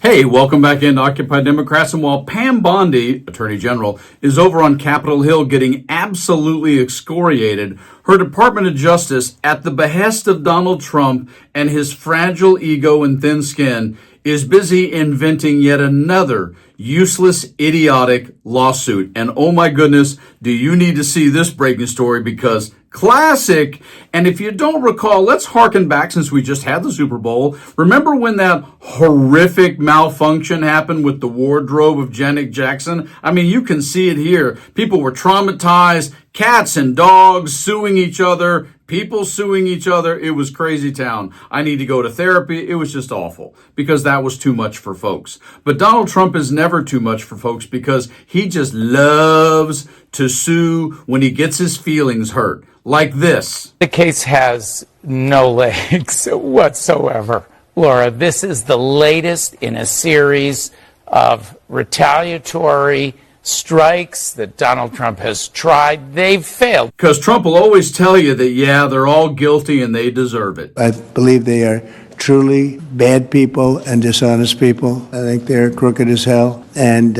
Hey, welcome back into Occupy Democrats. And while Pam Bondi, Attorney General, is over on Capitol Hill getting absolutely excoriated, her Department of Justice, at the behest of Donald Trump and his fragile ego and thin skin, is busy inventing yet another useless, idiotic lawsuit. And oh my goodness, do you need to see this breaking story, because classic. And if you don't recall, let's harken back, since we just had the Super Bowl. Remember when that horrific malfunction happened with the wardrobe of Janet Jackson? I mean, you can see it here. People were traumatized, cats and dogs suing each other, people suing each other. It was crazy town. I need to go to therapy. It was just awful, because that was too much for folks. But Donald Trump is never too much for folks, because he just loves to sue when he gets his feelings hurt. Like this. The case has no legs whatsoever, Laura. This is the latest in a series of retaliatory strikes that Donald Trump has tried. They've failed. Because Trump will always tell you that, yeah, they're all guilty and they deserve it. I believe they are truly bad people and dishonest people. I think they're crooked as hell, and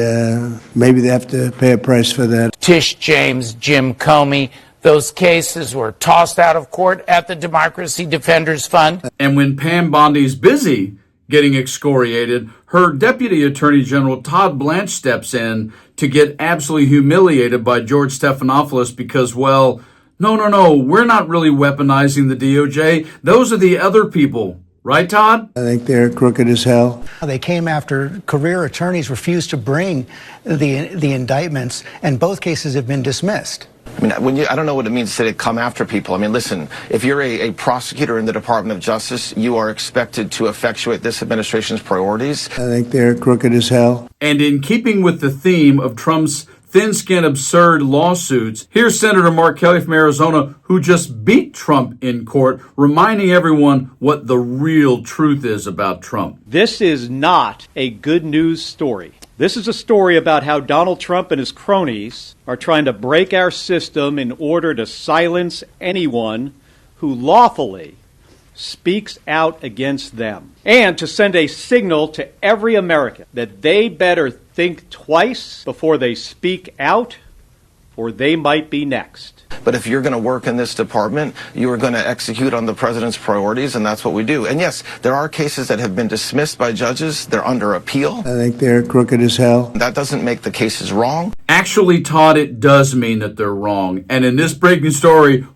maybe they have to pay a price for that. Tish James, Jim Comey, those cases were tossed out of court at the Democracy Defenders Fund. And when Pam Bondi's busy getting excoriated, her Deputy Attorney General Todd Blanche steps in to get absolutely humiliated by George Stephanopoulos, because, well, no, we're not really weaponizing the DOJ. Those are the other people. Right, Todd? I think they're crooked as hell. They came after career attorneys, refused to bring the indictments, and both cases have been dismissed. I mean, I don't know what it means to come after people. I mean, listen, if you're a prosecutor in the Department of Justice, you are expected to effectuate this administration's priorities. I think they're crooked as hell. And in keeping with the theme of Trump's thin-skinned, absurd lawsuits, here's Senator Mark Kelly from Arizona, who just beat Trump in court, reminding everyone what the real truth is about Trump. This is not a good news story. This is a story about how Donald Trump and his cronies are trying to break our system in order to silence anyone who lawfully speaks out against them, and to send a signal to every American that they better think twice before they speak out, or they might be next. But if you're going to work in this department, you are going to execute on the president's priorities, and that's what we do. And yes, there are cases that have been dismissed by judges. They're under appeal. I think they're crooked as hell. That doesn't make the cases wrong. Actually, Todd, it does mean that they're wrong. And in this breaking story,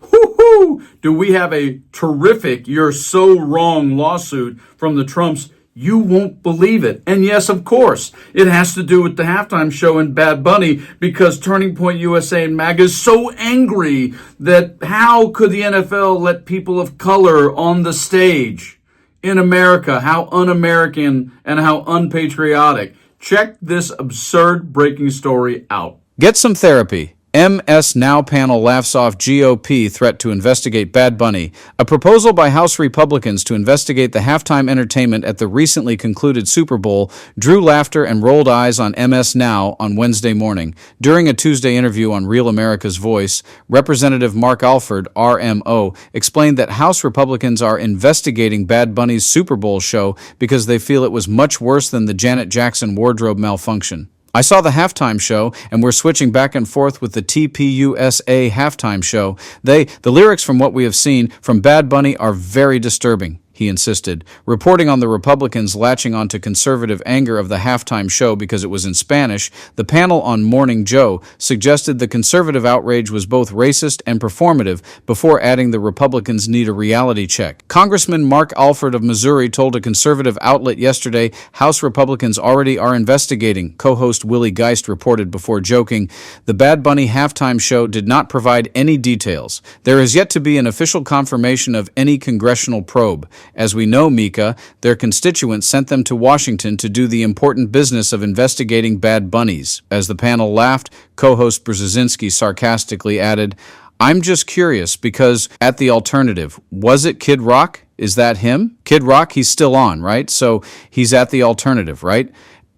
do we have a terrific "you're so wrong" lawsuit from the Trumps. You won't believe it. And yes, of course, it has to do with the halftime show in Bad Bunny, because Turning Point USA and MAGA is so angry that how could the NFL let people of color on the stage in America? How un-American and how unpatriotic. Check this absurd breaking story out. Get some therapy. MS Now panel laughs off GOP threat to investigate Bad Bunny. A proposal by House Republicans to investigate the halftime entertainment at the recently concluded Super Bowl drew laughter and rolled eyes on MS Now on Wednesday morning. During a Tuesday interview on Real America's Voice, Representative Mark Alford, RMO, explained that House Republicans are investigating Bad Bunny's Super Bowl show because they feel it was much worse than the Janet Jackson wardrobe malfunction. I saw the halftime show, and we're switching back and forth with the TPUSA halftime show. The lyrics from what we have seen from Bad Bunny are very disturbing, he insisted, reporting on the Republicans latching onto conservative anger of the halftime show because it was in Spanish. The panel on Morning Joe suggested the conservative outrage was both racist and performative, before adding the Republicans need a reality check. Congressman Mark Alford of Missouri told a conservative outlet yesterday House Republicans already are investigating. Co-host Willie Geist reported before joking, "The Bad Bunny halftime show did not provide any details. There is yet to be an official confirmation of any congressional probe. As we know, Mika, their constituents sent them to Washington to do the important business of investigating Bad Bunnies." As the panel laughed, co-host Brzezinski sarcastically added, "I'm just curious because at the alternative, was it Kid Rock? Is that him? Kid Rock, he's still on, right? So he's at the alternative, right?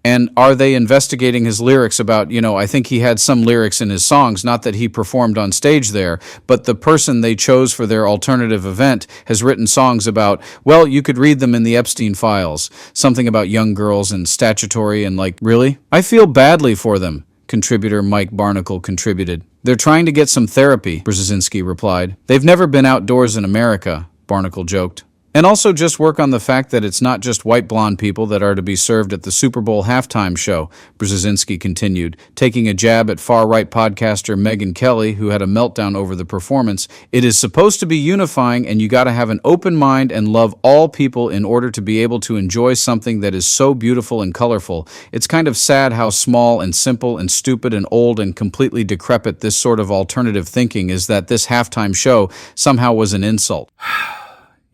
And are they investigating his lyrics about, I think he had some lyrics in his songs, not that he performed on stage there, but the person they chose for their alternative event has written songs about, well, you could read them in the Epstein files. Something about young girls and statutory and really? I feel badly for them, contributor Mike Barnacle contributed. They're trying to get some therapy, Brzezinski replied. They've never been outdoors in America, Barnacle joked. And also just work on the fact that it's not just white blonde people that are to be served at the Super Bowl halftime show, Brzezinski continued, taking a jab at far-right podcaster Megyn Kelly, who had a meltdown over the performance. It is supposed to be unifying, and you got to have an open mind and love all people in order to be able to enjoy something that is so beautiful and colorful. It's kind of sad how small and simple and stupid and old and completely decrepit this sort of alternative thinking is, that this halftime show somehow was an insult.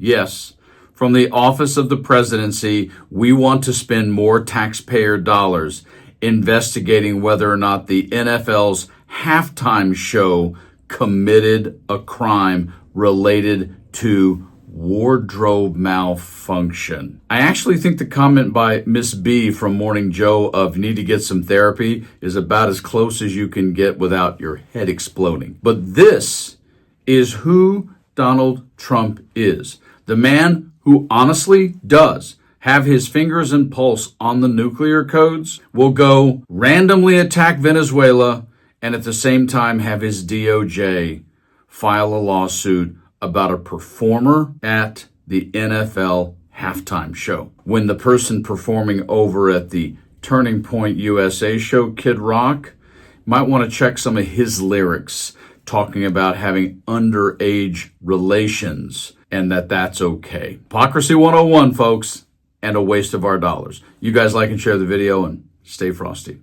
Yes, from the office of the presidency, we want to spend more taxpayer dollars investigating whether or not the NFL's halftime show committed a crime related to wardrobe malfunction. I actually think the comment by Miss B from Morning Joe of need to get some therapy is about as close as you can get without your head exploding. But this is who Donald Trump is. The man who honestly does have his fingers and pulse on the nuclear codes will go randomly attack Venezuela and at the same time have his DOJ file a lawsuit about a performer at the NFL halftime show. When the person performing over at the Turning Point USA show, Kid Rock, might want to check some of his lyrics talking about having underage relations and that's okay. Hypocrisy 101, folks, and a waste of our dollars. You guys like and share the video and stay frosty.